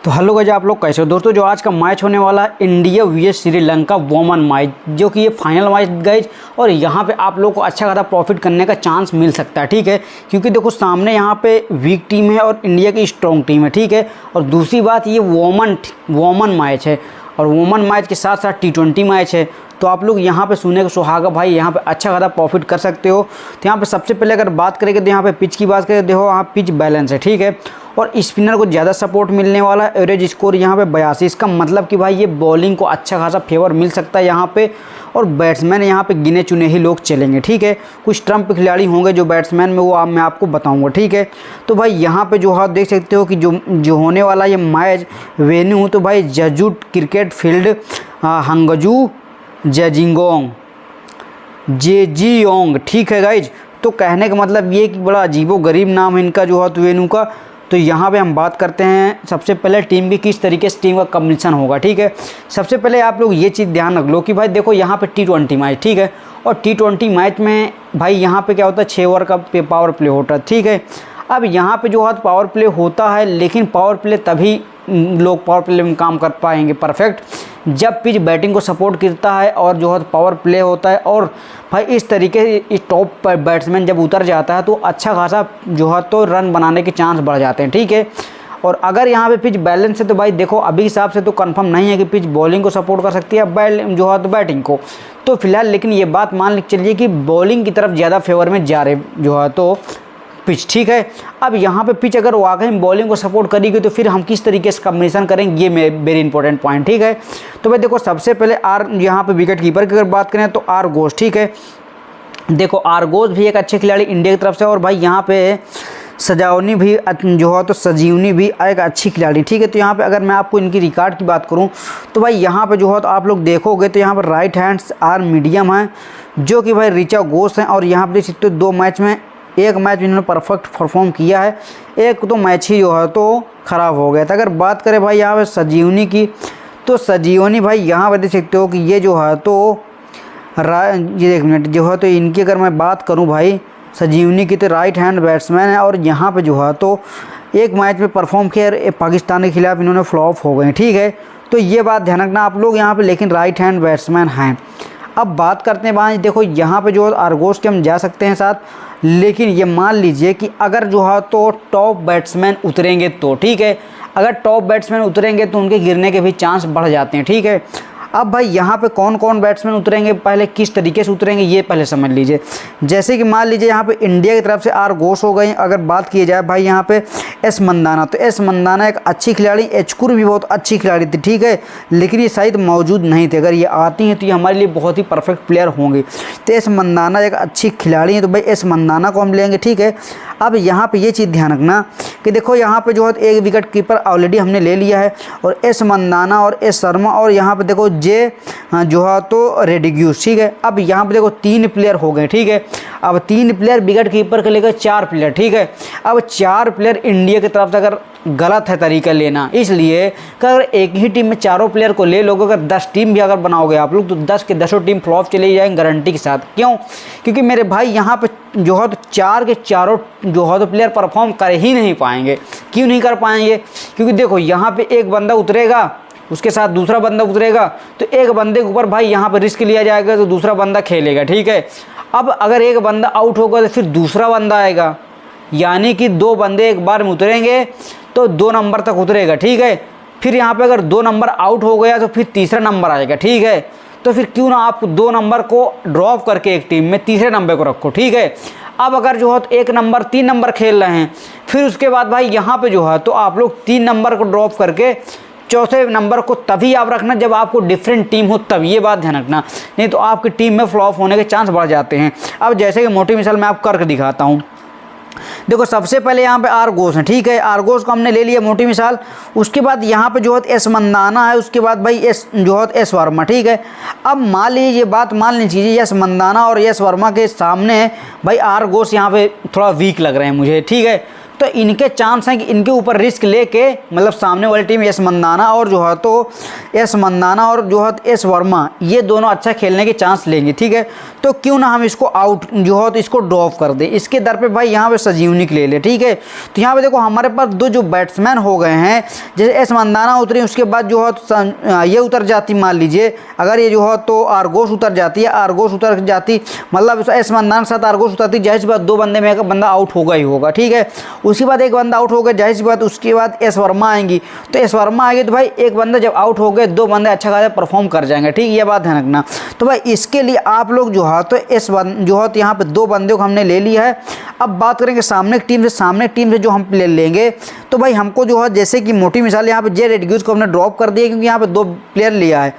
तो hello guys, आप लोग कैसे हो दोस्तों। जो आज का मैच होने वाला है India V S Sri Lanka women match, जो कि ये फाइनल मैच गाइस, और यहाँ पे आप लोग को अच्छा खासा प्रॉफिट करने का चांस मिल सकता है, ठीक है। क्योंकि देखो सामने यहाँ पे वीक टीम है और इंडिया की स्ट्रॉन्ग टीम है, ठीक है। और दूसरी बात ये वोमन मैच है, और वोमन मैच के साथ साथ T20 मैच है। तो आप लोग यहाँ पे सुने को सुहागा भाई, यहाँ पे अच्छा खासा प्रॉफिट कर सकते हो। तो यहाँ पे सबसे पहले अगर बात करेंगे तो यहाँ पे पिच की बात करें, देखो यहाँ पिच बैलेंस है, ठीक है। और स्पिनर को ज़्यादा सपोर्ट मिलने वाला है। एवरेज स्कोर यहाँ पे 82, इसका मतलब कि भाई ये बॉलिंग को अच्छा खासा फेवर मिल सकता है यहाँ पे। और बैट्समैन यहाँ पे गिने चुने ही लोग चलेंगे, ठीक है। कुछ ट्रम्प खिलाड़ी होंगे जो बैट्समैन में, वो मैं आपको बताऊंगा, ठीक है। तो भाई यहाँ पे जो आप देख सकते हो कि जो होने वाला ये मैच वेन्यू, तो भाई जेजू क्रिकेट फील्ड, हंगजू जेजिंगोंग, जेजियोंग, ठीक है गाइज। तो कहने का मतलब ये कि बड़ा अजीबो गरीब नाम है इनका जो है तो वेन्यू का। तो यहाँ पे हम बात करते हैं सबसे पहले टीम की, किस तरीके से टीम का कॉम्बिनेशन होगा, ठीक है। सबसे पहले आप लोग ये चीज़ ध्यान रख लो कि भाई देखो यहाँ पे T20 मैच, ठीक है। और T20 मैच में भाई यहाँ पे क्या होता है, 6 ओवर का पावर प्ले होता है, ठीक है। अब यहाँ पे जो है पावर प्ले होता है, लेकिन पावर प्ले तभी लोग पावर प्ले में काम कर पाएंगे परफेक्ट जब पिच बैटिंग को सपोर्ट करता है और जो है पावर प्ले होता है। और भाई इस तरीके से टॉप बैट्समैन जब उतर जाता है तो अच्छा खासा जो है तो रन बनाने के चांस बढ़ जाते हैं, ठीक है। और अगर यहाँ पे पिच बैलेंस है तो भाई देखो अभी हिसाब से तो कंफर्म नहीं है कि पिच बॉलिंग को सपोर्ट कर सकती है जो है तो बैटिंग को। तो फिलहाल लेकिन ये बात मान के चलिए कि बॉलिंग की तरफ ज़्यादा फेवर में जा रहे जो है तो पिच, ठीक है। अब यहाँ पे पिच अगर वाकई में बॉलिंग को सपोर्ट करेगी तो फिर हम किस तरीके से कॉम्बिनेशन करेंगे, ये वेरी इंपॉर्टेंट पॉइंट, ठीक है। तो भाई देखो सबसे पहले यहाँ पे विकेट कीपर की अगर बात करें तो आर घोष, ठीक है। देखो आर घोष भी एक अच्छे खिलाड़ी इंडिया की तरफ से, और भाई यहाँ पे सजावनी भी जो है तो सजीवनी भी एक अच्छी खिलाड़ी, ठीक है। तो यहाँ पे अगर मैं आपको इनकी रिकॉर्ड की बात करूँ तो भाई यहाँ पे जो है तो आप लोग देखोगे तो यहाँ पर राइट हैंड्स आर मीडियम है, जो कि भाई ऋचा घोष हैं। और यहाँ पे देख सकते हो 2 मैच में, एक मैच इन्होंने परफेक्ट परफॉर्म किया है, एक तो मैच ही जो है तो ख़राब हो गया था। अगर बात करें भाई यहाँ पे सजीवनी की, तो सजीवनी भाई यहाँ पे देख सकते हो कि ये जो है तो ये 1 मिनट जो है तो इनकी अगर मैं बात करूँ भाई सजीवनी की, तो राइट हैंड बैट्समैन है। और यहाँ पे जो है तो एक मैच में परफॉर्म किया, पाकिस्तान के खिलाफ इन्होंने फ्लॉप हो गए, ठीक है। तो ये बात ध्यान रखना आप लोग यहाँ पे, लेकिन राइट हैंड बैट्समैन हैं। अब बात करते हैं भाई, देखो यहाँ पे जो है आर घोष के हम जा सकते हैं साथ, लेकिन ये मान लीजिए कि अगर जो है तो टॉप बैट्समैन उतरेंगे तो, ठीक है। अगर टॉप बैट्समैन उतरेंगे तो उनके गिरने के भी चांस बढ़ जाते हैं, ठीक है। अब भाई यहाँ पे कौन कौन बैट्समैन उतरेंगे, पहले किस तरीके से उतरेंगे ये पहले समझ लीजिए। जैसे कि मान लीजिए यहाँ पे इंडिया की तरफ से आर घोष हो गई। अगर बात की जाए भाई यहाँ पे एस मंदाना, तो एस मंदाना एक अच्छी खिलाड़ी, एचकुर भी बहुत अच्छी खिलाड़ी थी, ठीक है। लेकिन ये शायद मौजूद नहीं थे, अगर ये आती हैं तो ये हमारे लिए बहुत ही परफेक्ट प्लेयर होंगे। तो एस मंदाना एक अच्छी खिलाड़ी है, तो भाई एस मंदाना को हम लेंगे, ठीक है। अब यहाँ पे ये चीज़ ध्यान रखना कि देखो यहाँ पे जो है एक विकेट कीपर ऑलरेडी हमने ले लिया है, और एस मंदाना और एस शर्मा, और यहाँ पे देखो जे जो है तो रेडिग्यूस, ठीक है। अब यहाँ पे देखो 3 प्लेयर हो गए, ठीक है। अब 3 प्लेयर विकेट कीपर के लेकर 4 प्लेयर, ठीक है। अब 4 प्लेयर इंडिया की तरफ से अगर गलत है तरीका लेना, इसलिए अगर एक ही टीम में चारों प्लेयर को ले लोगे, अगर 10 टीम भी अगर बनाओगे आप लोग, तो 10 के 10 टीम फ्लॉप चले जाएंगे गारंटी के साथ। क्यों? क्योंकि मेरे भाई यहाँ पे जो है तो 4 के चारों जो है तो प्लेयर परफॉर्म कर ही नहीं पाएंगे। क्यों नहीं कर पाएंगे? क्योंकि देखो यहाँ पे एक बंदा उतरेगा, उसके साथ दूसरा बंदा उतरेगा, तो एक बंदे के ऊपर भाई यहाँ पे रिस्क लिया जाएगा, तो दूसरा बंदा खेलेगा, ठीक है। अब अगर एक बंदा आउट होगा तो फिर दूसरा बंदा आएगा, यानी कि 2 बंदे एक बार में उतरेंगे तो 2 नंबर तक उतरेगा, ठीक है। फिर यहाँ पे अगर 2 नंबर आउट हो गया तो फिर तीसरा नंबर आएगा, ठीक है। तो फिर क्यों ना आप 2 नंबर को ड्रॉप करके एक टीम में तीसरे नंबर को रखो, ठीक है। अब अगर जो है तो 1 नंबर 3 नंबर खेल रहे हैं, फिर उसके बाद भाई यहाँ पे जो है तो आप लोग 3 नंबर को ड्रॉप करके चौथे नंबर को तभी आप रखना जब आपको डिफरेंट टीम हो, तब ये बात ध्यान रखना, नहीं तो आपकी टीम में फ्लॉप होने के चांस बढ़ जाते हैं। अब जैसे कि मोटी मिसाल मैं आपको करके दिखाता हूँ। देखो सबसे पहले यहाँ पे आर घोष है, ठीक है। आर घोष को हमने ले लिया मोटी मिसाल। उसके बाद यहाँ पे जो है एस मंदाना है, उसके बाद भाई एस जो है एस वर्मा, ठीक है। अब मान लीजिए ये बात मान लीजिए, एस मंदाना और एस वर्मा के सामने भाई आर घोष यहाँ पे थोड़ा वीक लग रहे हैं मुझे, ठीक है। तो इनके चांस हैं कि इनके ऊपर रिस्क लेके मतलब सामने वाली टीम एस मंदाना और जो है तो एस मंदाना और जो है एस वर्मा ये दोनों अच्छा खेलने के चांस लेंगे, ठीक है। तो क्यों ना हम इसको आउट जो है तो इसको ड्रॉप कर दें, इसके दर पे भाई यहाँ पे संजीवनी ले ले, ठीक है। तो यहाँ पे देखो हमारे पास दो जो बैट्समैन हो गए हैं, जैसे एस मंदाना उतरी उसके बाद जो है तो ये उतर जाती, मान लीजिए अगर ये जो है तो आरगोश उतर जाती है, आरगोश उतर जाती मतलब एस मंदाना के साथ आरगोश उतरती, जाहिर सी बात 2 बंदे में एक बंदा आउट होगा ही होगा, ठीक है। उसके बाद एक बंदा आउट हो गया, जाहिर सी बात उसके बाद एस वर्मा आएंगी, तो एस वर्मा आएगी तो भाई एक बंदा जब आउट हो गए 2 बंदे अच्छा खासा परफॉर्म कर जाएंगे, ठीक, ये बात ध्यान रखना। तो भाई इसके लिए आप लोग जो है तो जो है तो यहाँ पे 2 बंदों को हमने ले लिया है। अब बात करेंगे सामने की टीम से जो हम प्लेयर लेंगे, तो भाई हमको जो है जैसे कि मोटी मिसाल यहाँ पे जे रेडग्यूज को हमने ड्रॉप कर दिया क्योंकि यहाँ पे 2 प्लेयर लिया है।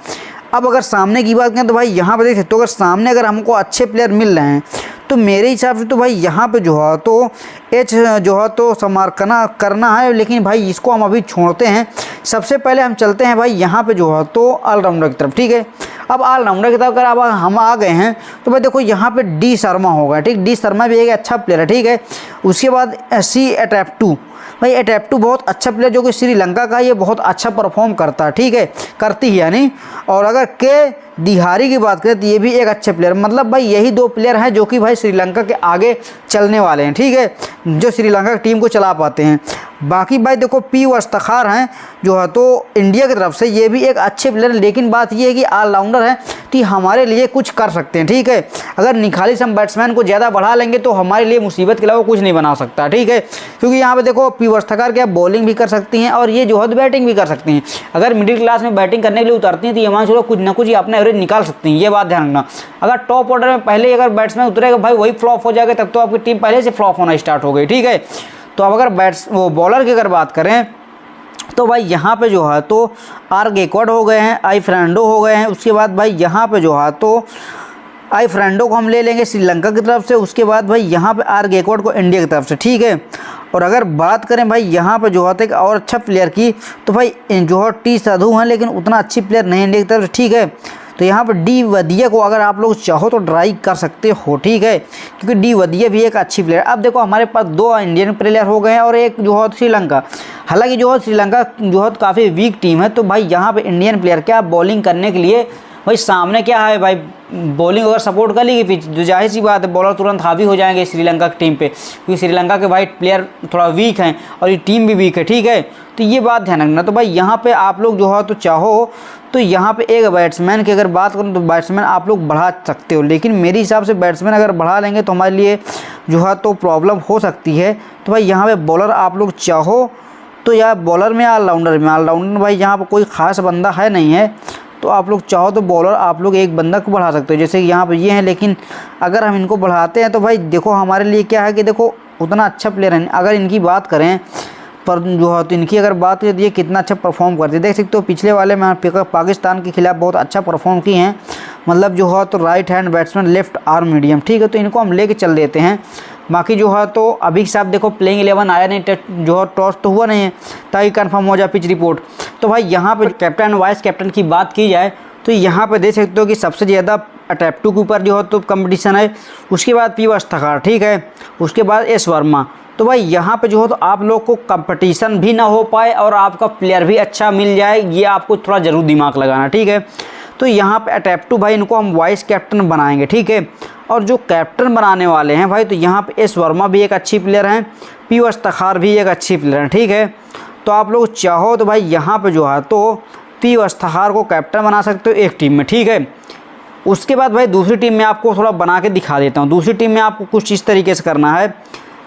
अब अगर सामने की बात करें तो भाई यहाँ पे देख सकते हो, अगर सामने अगर हमको अच्छे प्लेयर मिल रहे हैं तो मेरे हिसाब से तो भाई यहाँ पे जो है तो एच जो है तो समारकना करना है, लेकिन भाई इसको हम अभी छोड़ते हैं। सबसे पहले हम चलते हैं भाई यहाँ पे जो है तो ऑलराउंडर की तरफ, ठीक है। अब ऑलराउंडर की तरफ अगर अब हम आ गए हैं तो भाई देखो यहाँ पे डी शर्मा होगा, ठीक, डी शर्मा भी एक अच्छा प्लेयर है, ठीक है। उसके बाद सी एटेप्टू, भाई एटेप्टू बहुत अच्छा प्लेयर जो कि श्रीलंका का, ये बहुत अच्छा परफॉर्म करता है, ठीक है, करती है यानी। और अगर के दिहारी की बात करें तो ये भी एक अच्छे प्लेयर, मतलब भाई यही 2 प्लेयर हैं जो कि भाई श्रीलंका के आगे चलने वाले हैं, ठीक है, जो श्रीलंका की टीम को चला पाते हैं। बाकी भाई देखो पी वस्तखार हैं जो है तो इंडिया की तरफ से, ये भी एक अच्छे प्लेयर, लेकिन बात ये है कि ऑलराउंडर है तो हमारे लिए कुछ कर सकते हैं, ठीक है। अगर निखाली हम बैट्समैन को ज़्यादा बढ़ा लेंगे तो हमारे लिए मुसीबत के अलावा कुछ नहीं बना सकता, ठीक है। क्योंकि यहाँ पे देखो पी वस्तखार क्या बॉलिंग भी कर सकती हैं और ये जो है बैटिंग भी कर सकती हैं। अगर मिडिल क्लास में बैटिंग करने के लिए उतरती हैं तो ये मान चलो कुछ ना कुछ ये अपना एवरेज निकाल सकती हैं, ये बात ध्यान रखना। अगर टॉप ऑर्डर में पहले अगर बैट्समैन उतरेगा भाई वही फ्लॉप हो जाएगा, तब तो आपकी टीम पहले से फ्लॉप होना स्टार्ट हो गई, ठीक है। तो अब अगर बॉलर की अगर बात करें तो भाई यहाँ पे जो है तो आर गेकवर्ड हो गए हैं, आई फ्रेंडो हो गए हैं। उसके बाद भाई यहाँ पे जो है तो आई फ्रेंडो को हम ले लेंगे श्रीलंका की तरफ से। उसके बाद भाई यहाँ पे आर गेकवर्ड को इंडिया की तरफ से, ठीक है। और अगर बात करें भाई यहाँ पे जो है एक और अच्छा प्लेयर की तो भाई जो है टी साधु हैं, लेकिन उतना अच्छी प्लेयर नहीं इंडिया की तरफ से, ठीक है। तो यहाँ पर डी वदिया को अगर आप लोग चाहो तो ट्राई कर सकते हो, ठीक है, क्योंकि डी वदिया भी एक अच्छी प्लेयर। अब देखो हमारे पास 2 इंडियन प्लेयर हो गए हैं और एक जो है श्रीलंका। हालांकि जो है श्रीलंका जो है काफ़ी वीक टीम है, तो भाई यहाँ पे इंडियन प्लेयर क्या बॉलिंग करने के लिए भाई सामने क्या है भाई बॉलिंग अगर सपोर्ट कर लेगी पिच जो जाहिर सी बात है बॉलर तुरंत हावी हो जाएंगे श्रीलंका की टीम पे, क्योंकि श्रीलंका के भाई प्लेयर थोड़ा वीक हैं और ये टीम भी वीक है, ठीक है। तो ये बात ध्यान रखना। तो भाई यहाँ पे आप लोग जो है तो चाहो तो यहाँ पे एक बैट्समैन की अगर बात करूँ तो बैट्समैन आप लोग बढ़ा सकते हो, लेकिन मेरे हिसाब से बैट्समैन अगर बढ़ा लेंगे तो हमारे लिए जो है तो प्रॉब्लम हो सकती है। तो भाई यहाँ पे बॉलर आप लोग चाहो तो या बॉलर में ऑलराउंडर भाई यहाँ पर कोई ख़ास बंदा है नहीं है, तो आप लोग चाहो तो बॉलर आप लोग एक बंदा को बढ़ा सकते हो, जैसे यहाँ पर ये हैं। लेकिन अगर हम इनको बढ़ाते हैं तो भाई देखो हमारे लिए क्या है कि देखो उतना अच्छा प्लेयर है। अगर इनकी बात करें पर जो है तो इनकी अगर बात करें तो ये कितना अच्छा परफॉर्म करते हैं, देख सकते हो पिछले वाले में पाकिस्तान के खिलाफ बहुत अच्छा परफॉर्म किए हैं, मतलब जो है तो right hand batsman left arm medium, ठीक है। तो इनको हम लेके चल देते हैं। बाकी जो है तो अभी साहब देखो प्लेइंग 11 आया नहीं, जो है टॉस तो हुआ नहीं है ताकि कंफर्म हो जाए पिच रिपोर्ट। तो भाई यहाँ पे कैप्टन वाइस कैप्टन की बात की जाए तो यहाँ पे देख सकते हो कि सबसे ज़्यादा अटैप्टू के ऊपर जो है तो कंपटीशन है। उसके बाद पी वस्तखार, ठीक है, उसके बाद एस वर्मा। तो भाई यहाँ पे जो है तो आप लोग को कंपटीशन भी ना हो पाए और आपका प्लेयर भी अच्छा मिल जाए, ये आपको थोड़ा ज़रूर दिमाग लगाना, ठीक है। तो यहाँ पे अटैप्टू भाई इनको हम वाइस कैप्टन बनाएंगे, ठीक है। और जो कैप्टन बनाने वाले हैं भाई तो यहाँ पे एस वर्मा भी एक अच्छी प्लेयर हैं, पी वस्तखार भी एक अच्छी प्लेयर हैं, ठीक है। तो आप लोग चाहो तो भाई यहाँ पे जो है तो पी वस्तखार को कैप्टन बना सकते हो एक टीम में, ठीक है। उसके बाद भाई दूसरी टीम में आपको थोड़ा बना के दिखा देता हूँ। दूसरी टीम में आपको कुछ इस तरीके से करना है,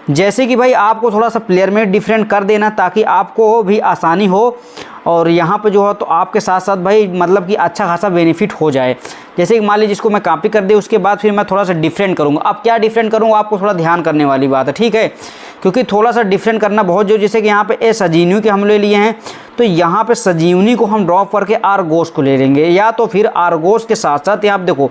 जैसे कि भाई आपको थोड़ा सा प्लेयर में डिफरेंट कर देना ताकि आपको भी आसानी हो और यहाँ पे जो है तो आपके साथ साथ भाई मतलब कि अच्छा खासा बेनिफिट हो जाए। जैसे कि मान लीजिए जिसको मैं कॉपी कर दे उसके बाद फिर मैं थोड़ा सा डिफरेंट करूँगा। अब क्या डिफरेंट करूँगा आपको थोड़ा ध्यान करने वाली बात है, ठीक है, क्योंकि थोड़ा सा डिफरेंट करना बहुत जरूरी। जैसे कि यहाँ पे ए सजीवनी के हम ले लिए हैं तो यहाँ पे सजीवनी को हम ड्रॉप करके आरगोश को ले लेंगे, या तो फिर आरगोश के साथ साथ यहाँ आप देखो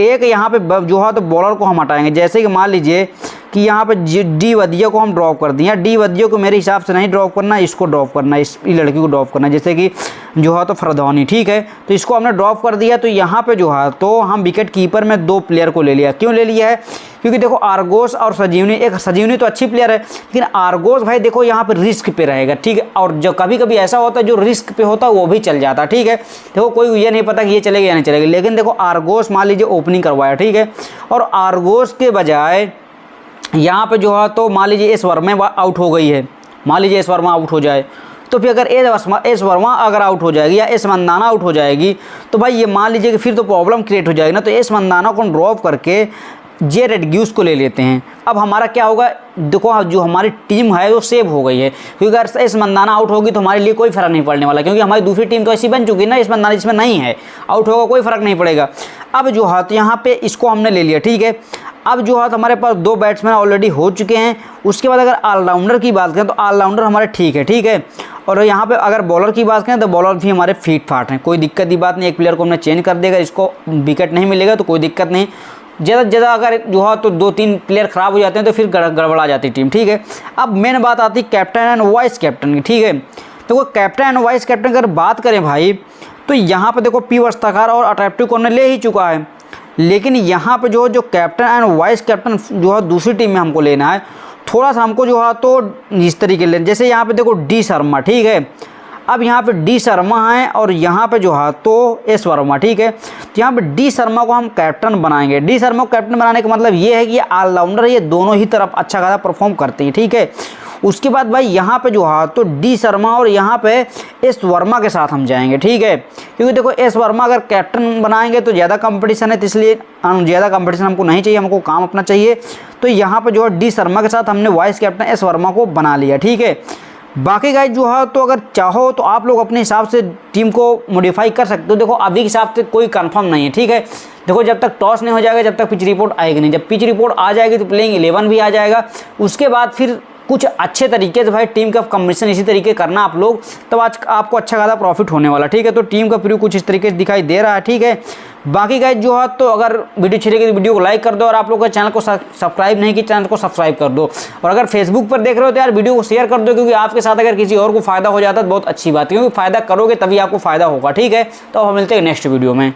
एक यहाँ पे जो है तो बॉलर को हम हटाएंगे। जैसे कि मान लीजिए कि यहाँ पे डी वधिया को हम ड्रॉप कर दिए। डी वधिया को मेरे हिसाब से नहीं ड्रॉप करना, इसको ड्रॉप करना, इस लड़की को ड्रॉप करना, जैसे कि जो है तो फरदानी, ठीक है। तो इसको हमने ड्रॉप कर दिया। तो यहाँ पे जो है तो हम विकेट कीपर में 2 प्लेयर को ले लिया। क्यों ले लिया है? क्योंकि देखो आर्गोस और संजीवनी, एक संजीवनी तो अच्छी प्लेयर है, लेकिन आर्गोस भाई देखो यहाँ पे रिस्क पे रहेगा, ठीक है। और जो कभी कभी ऐसा होता है जो रिस्क पे होता है वो भी चल जाता है, ठीक है। देखो कोई ये नहीं पता कि ये चलेगा या नहीं चलेगा, लेकिन देखो आर्गोस मान लीजिए ओपनिंग करवाया, ठीक है। और आर्गोस के बजाय यहाँ पे जो है तो मान लीजिए एस वर्मा आउट हो गई है, मान लीजिए एस वर्मा आउट हो जाए, तो फिर अगर एस वर्मा अगर आउट हो जाएगी या एस मंदाना आउट हो जाएगी तो भाई ये मान लीजिए कि फिर तो प्रॉब्लम क्रिएट हो जाएगी ना। तो एस मंदाना को ड्रॉप करके जे रेडग्यूस को ले लेते हैं। अब हमारा क्या होगा, देखो जो हमारी टीम है वो सेव हो गई है, क्योंकि अगर इस मंदाना आउट होगी तो हमारे लिए कोई फर्क नहीं पड़ने वाला, क्योंकि हमारी दूसरी टीम तो ऐसी बन चुकी है ना, इस मंदाना इसमें नहीं है, आउट होगा कोई फर्क नहीं पड़ेगा। अब जो है तो यहाँ पे इसको हमने ले लिया, ठीक है। अब जो है तो हमारे पास 2 बैट्समैन ऑलरेडी हो चुके हैं। उसके बाद अगर ऑलराउंडर की बात करें तो ऑलराउंडर हमारे ठीक है, ठीक है। और यहाँ पे अगर बॉलर की बात करें तो बॉलर भी हमारे फीट फाट हैं, कोई दिक्कत की बात नहीं। एक प्लेयर को हमने चेंज कर देगा, इसको विकेट नहीं मिलेगा तो कोई दिक्कत नहीं। ज़्यादा से ज़्यादा अगर जो है तो 2-3 प्लेयर ख़राब हो जाते हैं तो फिर गड़बड़ा जाती है टीम, ठीक है। अब मेन बात आती है कैप्टन एंड वाइस कैप्टन की, ठीक है। तो कैप्टन एंड वाइस कैप्टन अगर बात करें भाई तो यहाँ पे देखो पी वस्ताकार और अट्रैक्टिव को हमने ले ही चुका है, लेकिन यहाँ पे जो कैप्टन एंड वाइस कैप्टन जो है दूसरी टीम में हमको लेना है, थोड़ा सा हमको जो है तो इस तरीके लेना। जैसे यहाँ पे देखो डी शर्मा, ठीक है। अब यहाँ पे डी शर्मा है और यहाँ पे जो है तो एस वर्मा, ठीक है। तो यहाँ पे डी शर्मा को हम कैप्टन बनाएंगे। डी शर्मा को कैप्टन बनाने का मतलब ये है कि ये ऑलराउंडर है, ये दोनों ही तरफ अच्छा खासा परफॉर्म करते हैं, ठीक है। उसके बाद भाई यहाँ पे जो है तो डी शर्मा और यहाँ पे एस वर्मा के साथ हम जाएंगे, ठीक है। क्योंकि देखो एस वर्मा अगर कैप्टन बनाएंगे तो ज़्यादा कंपटीशन है, तो इसलिए ज़्यादा कंपटीशन हमको नहीं चाहिए, हमको काम अपना चाहिए। तो यहाँ पे जो है डी शर्मा के साथ हमने वाइस कैप्टन एस वर्मा को बना लिया, ठीक है। बाकी गाइस जो है तो अगर चाहो तो आप लोग अपने हिसाब से टीम को मॉडिफाई कर सकते हो। देखो अभी के हिसाब से कोई कंफर्म नहीं है, ठीक है। देखो जब तक टॉस नहीं हो जाएगा, जब तक पिच रिपोर्ट आएगी नहीं, जब पिच रिपोर्ट आ जाएगी तो प्लेइंग 11 भी आ जाएगा। उसके बाद फिर कुछ अच्छे तरीके से भाई टीम का कॉम्बिनेशन इसी तरीके करना आप लोग, तब आज आपको अच्छा खासा प्रॉफिट होने वाला, ठीक है। तो टीम का प्रीव्यू कुछ इस तरीके से दिखाई दे रहा है, ठीक है। बाकी गाइस जो है तो अगर वीडियो अच्छी लगी तो वीडियो को लाइक कर दो, और आप लोग का चैनल को सब्सक्राइब नहीं किया चैनल को सब्सक्राइब कर दो, और अगर फेसबुक पर देख रहे हो तो यार वीडियो को शेयर कर दो, क्योंकि आपके साथ अगर किसी और को फायदा हो जाता है तो बहुत अच्छी बात है, क्योंकि फायदा करोगे तभी आपको फायदा होगा, ठीक है। तो हम मिलते हैं नेक्स्ट वीडियो में।